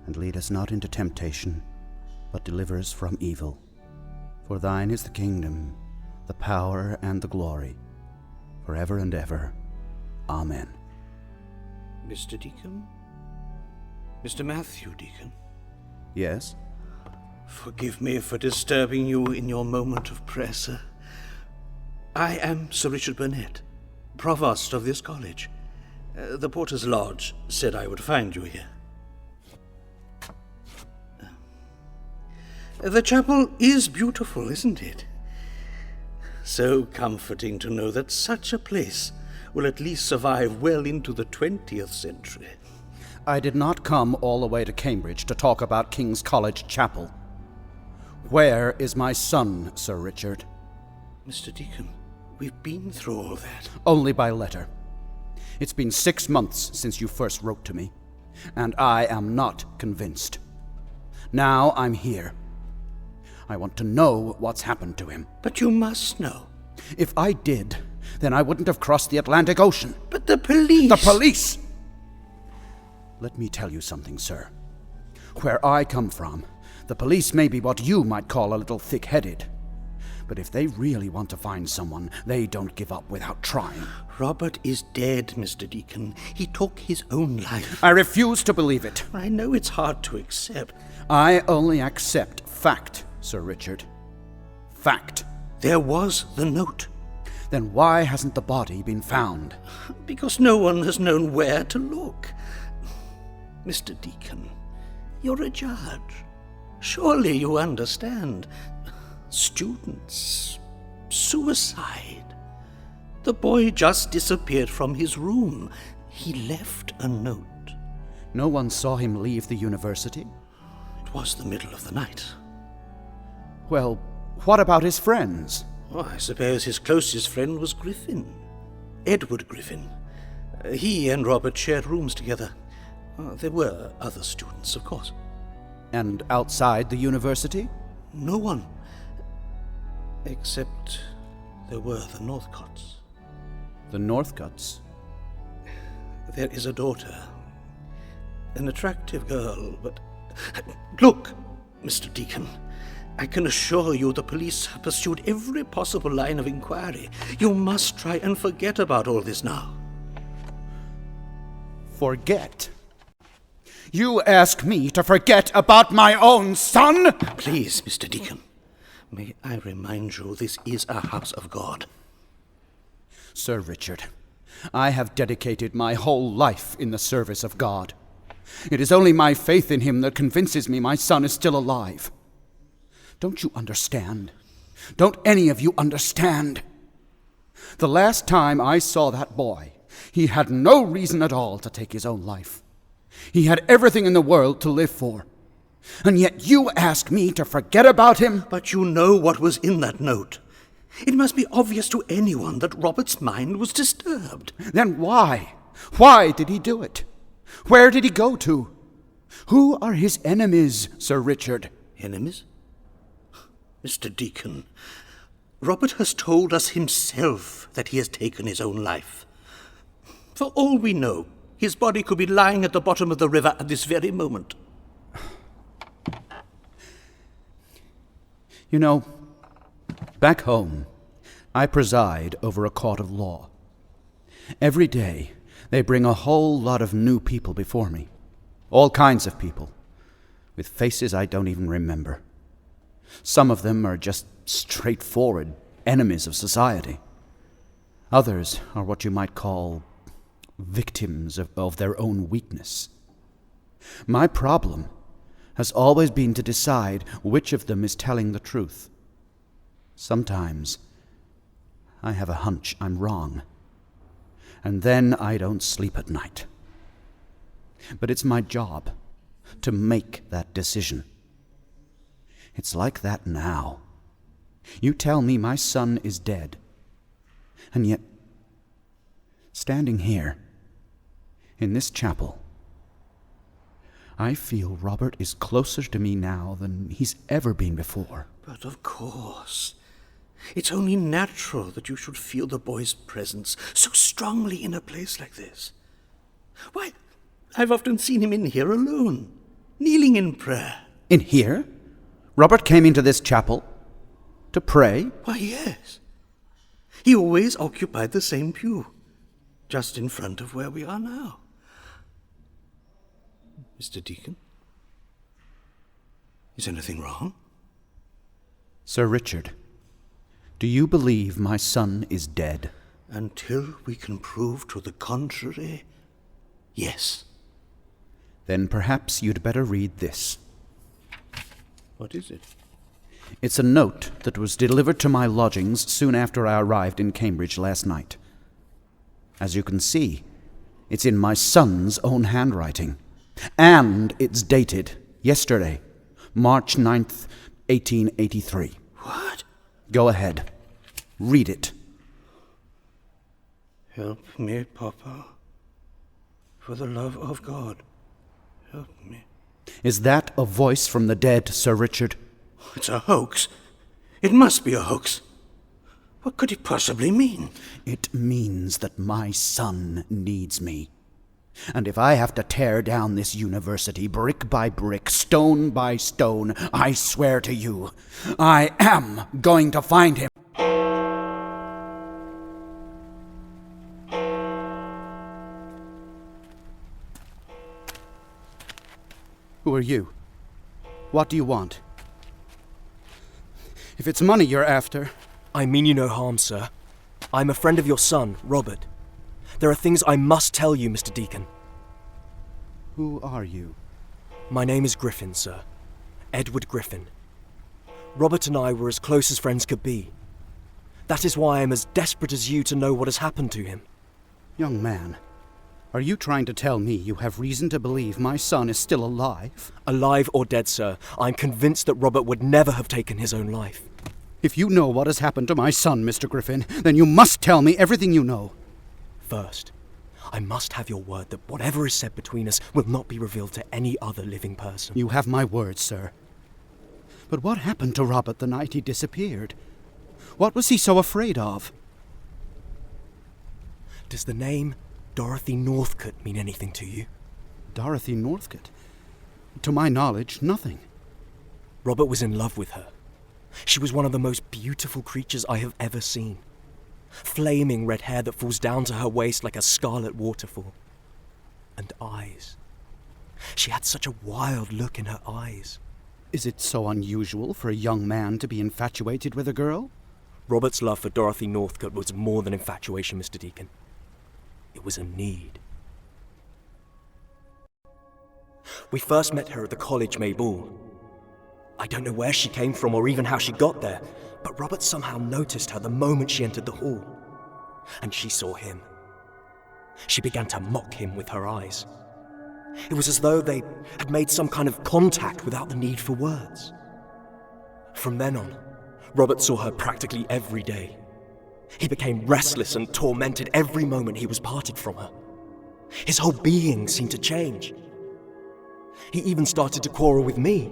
and lead us not into temptation, but deliver us from evil. For thine is the kingdom, the power, and the glory, forever and ever. Amen. Mr. Deacon? Mr. Mathew Deacon? Yes? Forgive me for disturbing you in your moment of prayer, sir. I am Sir Richard Burnett, Provost of this college. The Porter's Lodge said I would find you here. The chapel is beautiful, isn't it? So comforting to know that such a place will at least survive well into the 20th century. I did not come all the way to Cambridge to talk about King's College Chapel. Where is my son, Sir Richard? Mr. Deacon, we've been through all that. Only by letter. It's been 6 months since you first wrote to me, and I am not convinced. Now I'm here. I want to know what's happened to him. But you must know. If I did, then I wouldn't have crossed the Atlantic Ocean. But the police... The police! Let me tell you something, sir. Where I come from, the police may be what you might call a little thick-headed. But if they really want to find someone, they don't give up without trying. Robert is dead, Mr. Deacon. He took his own life. I refuse to believe it. I know it's hard to accept. I only accept fact, Sir Richard. Fact. There was the note. Then why hasn't the body been found? Because no one has known where to look. Mr. Deacon, you're a judge. Surely you understand. Students. Suicide. The boy just disappeared from his room. He left a note. No one saw him leave the university? It was the middle of the night. Well, what about his friends? Oh, I suppose his closest friend was Griffin. Edward Griffin. He and Robert shared rooms together. There were other students, of course. And outside the university? No one. Except there were the Northcotts. The Northcotts? There is a daughter. An attractive girl, but... Look, Mr. Deacon. I can assure you the police have pursued every possible line of inquiry. You must try and forget about all this now. Forget? You ask me to forget about my own son? Please, Mr. Deacon. May I remind you this is a house of God. Sir Richard, I have dedicated my whole life in the service of God. It is only my faith in him that convinces me my son is still alive. Don't you understand? Don't any of you understand? The last time I saw that boy, he had no reason at all to take his own life. He had everything in the world to live for. And yet you ask me to forget about him? But you know what was in that note. It must be obvious to anyone that Robert's mind was disturbed. Then why? Why did he do it? Where did he go to? Who are his enemies, Sir Richard? Enemies? Mr. Deacon, Robert has told us himself that he has taken his own life. For all we know, his body could be lying at the bottom of the river at this very moment. You know, back home, I preside over a court of law. Every day, they bring a whole lot of new people before me. All kinds of people, with faces I don't even remember. Some of them are just straightforward enemies of society. Others are what you might call victims of their own weakness. My problem has always been to decide which of them is telling the truth. Sometimes I have a hunch I'm wrong, and then I don't sleep at night. But it's my job to make that decision. It's like that now. You tell me my son is dead, and yet, standing here, in this chapel, I feel Robert is closer to me now than he's ever been before. But of course, it's only natural that you should feel the boy's presence so strongly in a place like this. Why, I've often seen him in here alone. kneeling in prayer. In here? Robert came into this chapel to pray? Why, yes. He always occupied the same pew, just in front of where we are now. Mr. Deacon? Is anything wrong? Sir Richard, do you believe my son is dead? Until we can prove to the contrary, yes. Then perhaps you'd better read this. What is it? It's a note that was delivered to my lodgings soon after I arrived in Cambridge last night. As you can see, it's in my son's own handwriting. And it's dated yesterday, March 9th, 1883. What? Go ahead. Read it. Help me, Papa. For the love of God, help me. Is that a voice from the dead, Sir Richard? It's a hoax. It must be a hoax. What could it possibly mean? It means that my son needs me. And if I have to tear down this university brick by brick, stone by stone, I swear to you, I am going to find him. Who are you? What do you want? If it's money you're after... I mean you no harm, sir. I'm a friend of your son, Robert. There are things I must tell you, Mr. Deacon. Who are you? My name is Griffin, sir. Edward Griffin. Robert and I were as close as friends could be. That is why I'm as desperate as you to know what has happened to him. Young man, are you trying to tell me you have reason to believe my son is still alive? Alive or dead, sir, I'm convinced that Robert would never have taken his own life. If you know what has happened to my son, Mr. Griffin, then you must tell me everything you know. First, I must have your word that whatever is said between us will not be revealed to any other living person. You have my word, sir. But what happened to Robert the night he disappeared? What was he so afraid of? Does the name Dorothy Northcott mean anything to you? Dorothy Northcott? To my knowledge, nothing. Robert was in love with her. She was one of the most beautiful creatures I have ever seen. Flaming red hair that falls down to her waist like a scarlet waterfall. And eyes. She had such a wild look in her eyes. Is it so unusual for a young man to be infatuated with a girl? Robert's love for Dorothy Northcott was more than infatuation, Mr. Deacon. It was a need. We first met her at the college May ball. I don't know where she came from or even how she got there, but Robert somehow noticed her the moment she entered the hall. And she saw him. She began to mock him with her eyes. It was as though they had made some kind of contact without the need for words. From then on, Robert saw her practically every day. He became restless and tormented every moment he was parted from her. His whole being seemed to change. He even started to quarrel with me,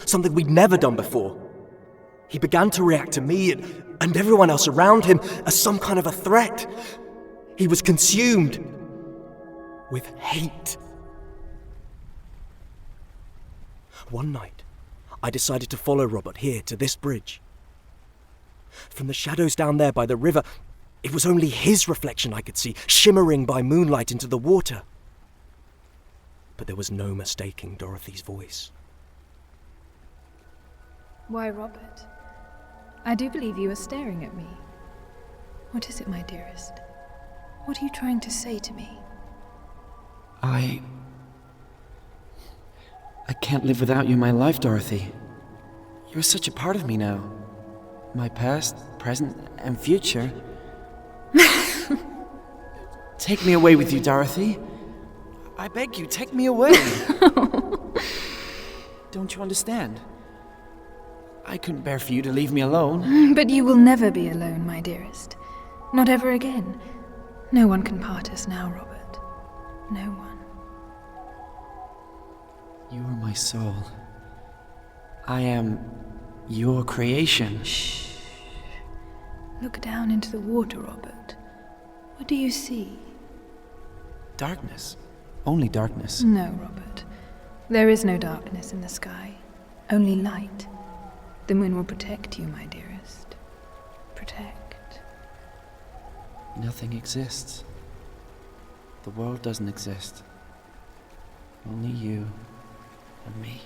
something we'd never done before. He began to react to me and everyone else around him as some kind of a threat. He was consumed with hate. One night, I decided to follow Robert here to this bridge. From the shadows down there by the river, it was only his reflection I could see, shimmering by moonlight into the water. But there was no mistaking Dorothy's voice. Why, Robert? I do believe you are staring at me. What is it, my dearest? What are you trying to say to me? I can't live without you in my life, Dorothy. You're such a part of me now. My past, present, and future. Take me away with you, Dorothy. I beg you, take me away. Don't you understand? I couldn't bear for you to leave me alone. But you will never be alone, my dearest. Not ever again. No one can part us now, Robert. No one. You are my soul. I am your creation. Shh. Look down into the water, Robert. What do you see? Darkness. Only darkness. No, Robert. There is no darkness in the sky, only light. The moon will protect you, my dearest. Protect. Nothing exists. The world doesn't exist. Only you and me.